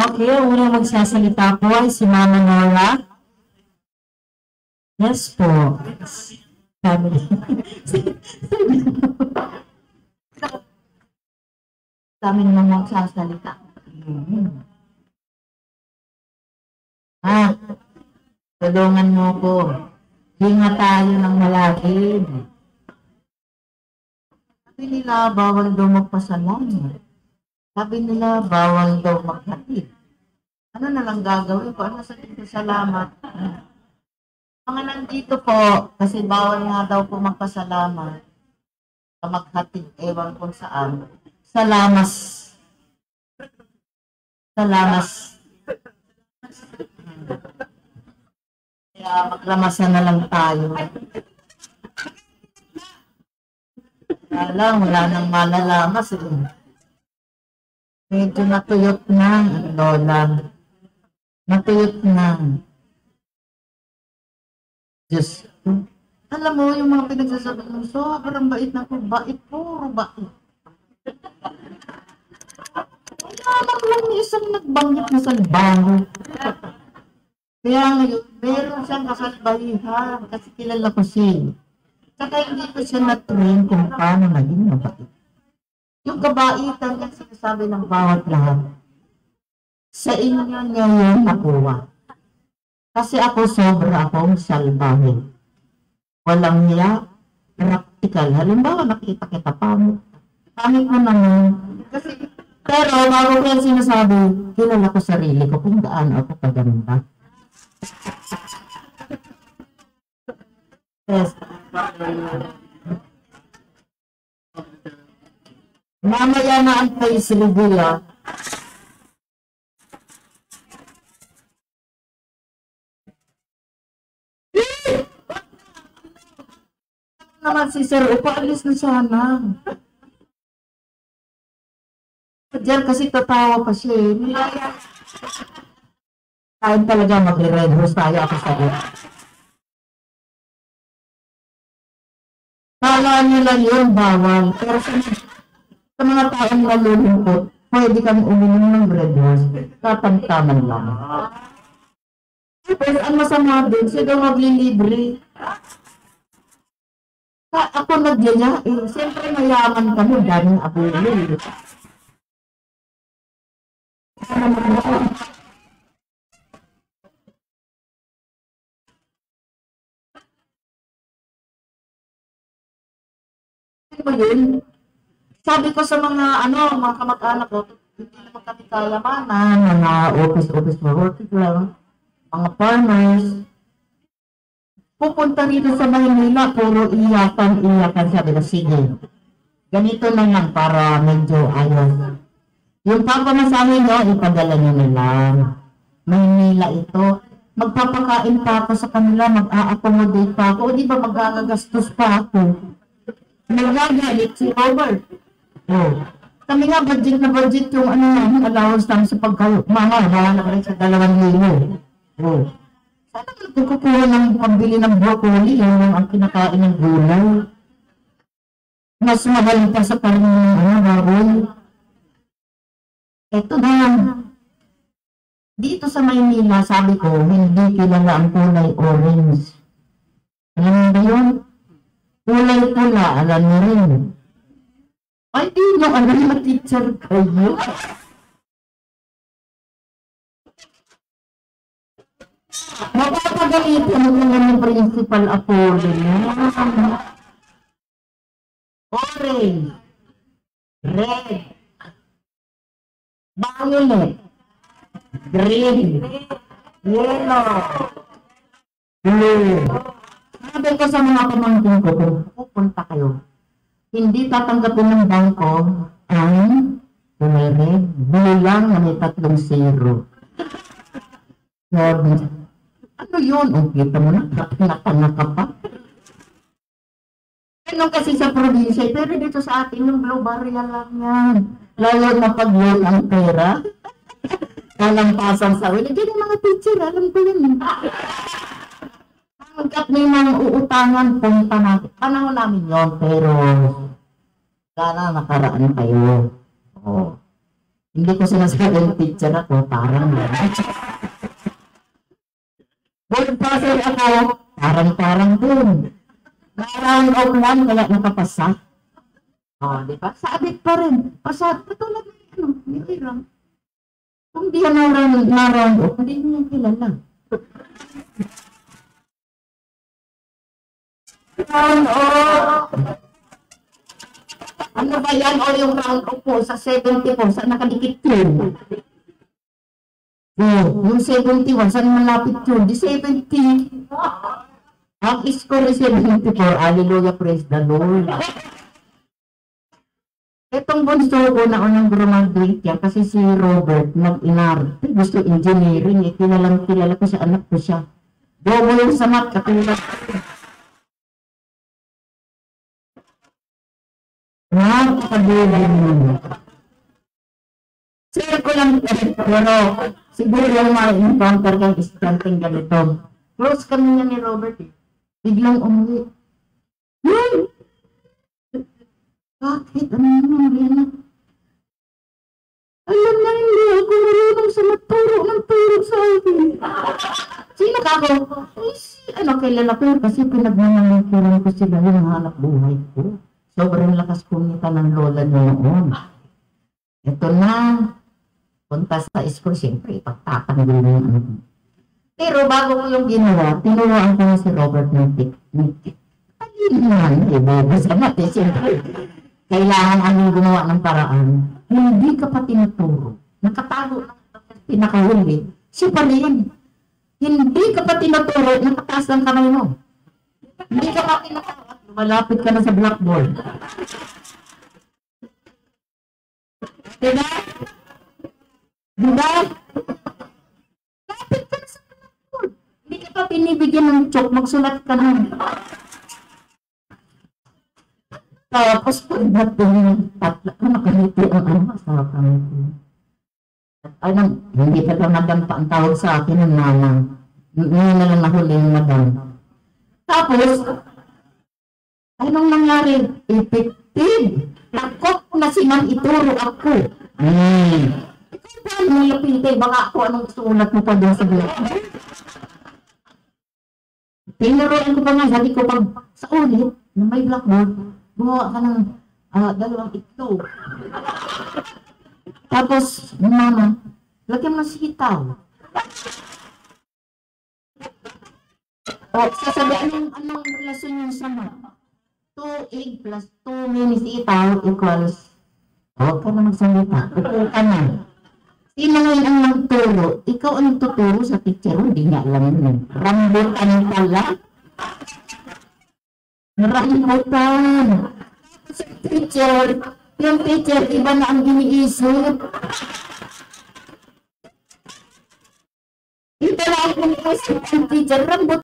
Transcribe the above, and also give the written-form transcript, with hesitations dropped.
Okay, unang magsasalita po ay si Mama Nora. Yes po. Family. Kami naman magsasalita. Tulungan mo ko. Hinga tayo ng malakid. Sabi nila, bawal daw magpasalamat. Sabi nila, bawal daw maghatid. Ano na lang gagawin ko? Ano sa dito? Salamat. Mga nandito po, kasi bawal nga daw po magpasalamat. Sa maghatid, ewan kung saan. Salamas. Salamas. Kaya maglamasan na lang tayo. Wala nang malalamas. Medyo natuyot na, Lola. Natuyot na. Diyos. Alam mo, yung mga pinagsasabi mo, sobrang bait na po. Bait, puro bait. Wala lang ni isang nagbanggit na salbaho. Kaya ngayon, meron siyang kasalbahihan kasi kilala ko siya. Saka hindi ko siya na-train kung paano naging mabait. Yung kabaitan niya sinasabi ng bawat lahat. Sa inyo ngayon nakuha. Kasi ako sobra akong salbahe. Walang niya, practical. Halimbawa, nakita kita pamit. Pamit mo naman. Kasi, pero bago ko yung sinasabi, kilala ko sarili ko kung gaano ako kaganda. Yes. Mamaya na ang face reveal. Naman si Sir Upo, alis na sana. Diyan kasi tatawa pa siya eh. Kahit talaga mag-red horse tayo ako sa iyo. Kala nila yun, bawal. Pero sa mga taong nalulungkot, pwede kami uminom ng red horse. Tatamtaman lang. Pero ang masama din, siya daw maglilibre. Ako nagyaya, eh. Siyempre mayaman kami, daming abulo. Sabi ko sa mga mga kamag-anak ko, hindi naman kami kayamanan, mga office workers lang, mga farmers. Pupunta rito sa Maynila, puro iyakan, sabi ko, sige. Ganito na lang para medyo ayos. Yung papamasahe nyo, ipadala nyo na lang. Maynila ito. Magpapakain pa ako sa kanila, mag-a-accommodate pa ako. O di ba magagastos pa ako? Nagagalit si Robert. Oh. Kami nga, budget yung allowance namin sa pagkayo. Wala na rin sa 2,000. Oh. Sana nagkukuha ng pambili ng broccoli, yung ang kinakain ng gulay. Mas mahal pa sa parang baboy. Ito na. Dito sa Maynila, sabi ko, hindi kilala ang kulay orange. Alam mo ba yun? Kulay pula, alam mo rin. Ay, di nyo, teacher kayo. Mapapagalitan mo naman yung principal Apollo niya. Orange, red, violet, green, yellow, blue. Sabi ko sa mga pamangkin ko, kung pupunta kayo, hindi tatanggapin ng bangko ang kulay red, blue lang na may 3 0. Sabi, ano yun? O, kita mo na, nakatanga ka pa. Ano kasi sa probinsya, pero dito sa atin, yung blue barrier lang yan. Lalo na pag yun ang pera. Kalampasan sa wala. Diyan yung mga teacher, alam ko yun. Hanggat may mga uutangan, punta natin. Panahon namin yun, pero Sana nakaraan kayo. Oo. Hindi ko sinasabing teacher ako, parang yan. Board passer ako, parang din. Round of 1, wala nakapasa. Di ba? Sabit pa rin. Pasat, patulad na yun. Hindi lang. Kung di yan na-round of, hindi niya kilala. Round of. Ano ba yan? O yung round of po sa 74, saan nakadikit yun? Yung 71, saan malapit yun? Di 70. Ang score is 74. Hallelujah, praise the Lord. Itong bunso ko na unang graduate yan kasi si Robert nag-inarte. Gusto engineering. Kilala ko sa anak ko siya. Double yung sa math, katulad. Nakakabulan mo. Share ko lang pero siguro yung ma-encounter kang estudyanteng ganito. Close kami niya ni Robert eh. Biglang umuwi. Yun! Bakit? Ano naman yan? Alam na hindi ako marunong sa magturo ng turo sa akin. Sino ka ako? Kilala ko yun kasi pinagmamangkiran ko sila yung hanap buhay ko. Sobrang lakas kumita ng lola niya noon. Ito na. Punta sa school, siyempre, ipagtatanggol yung ano. Pero bago ko yung ginawa, tinuruan ko na si Robert ng technique. Ayun naman, bobo sa mati, siyempre. Kailangan aming gumawa ng paraan. Hindi ka pa tinuturo. Nakatago na pinakahuli. Siya pa rin. Hindi ka pa tinuturo, nakataas ang kamay mo. Hindi ka pa tinuturo. Malapit ka na sa blackboard. Diba? Diba? Lapit ka na sa blackboard. Hindi ka pa pinibigyan ng chalk, magsulat ka na. Tapos pagdating ng tatlo, nakaliti ang masakan ko. At hindi pa lang nadampa ang tawag sa akin ng mama. Ngayon na lang nahuli yung madam. Tapos, anong nangyari? Effective. Takot na sinang ituro ako. Ikaw ba ang lapitay? Baka ako anong sulat mo pa doon sa blackboard? Tinuruan ko pa nga, sabi ko pag sa ulit, na may blackboard, gumawa ka ng dalawang itlog. Tapos, mama, lagyan mo sitaw. O, sasabihin anong relasyon yung sama? 2 egg plus 2 mini sitaw equals, huwag ka na magsalita, upo ka na. Sino ngayon ang nagturo? Ikaw ang tuturo sa teacher, hindi nga alam yun. Rambutan pala. Rambutan. Sa teacher, yung teacher, iba na ang giniisip. Ito na ang giniisip ng teacher, rambutan.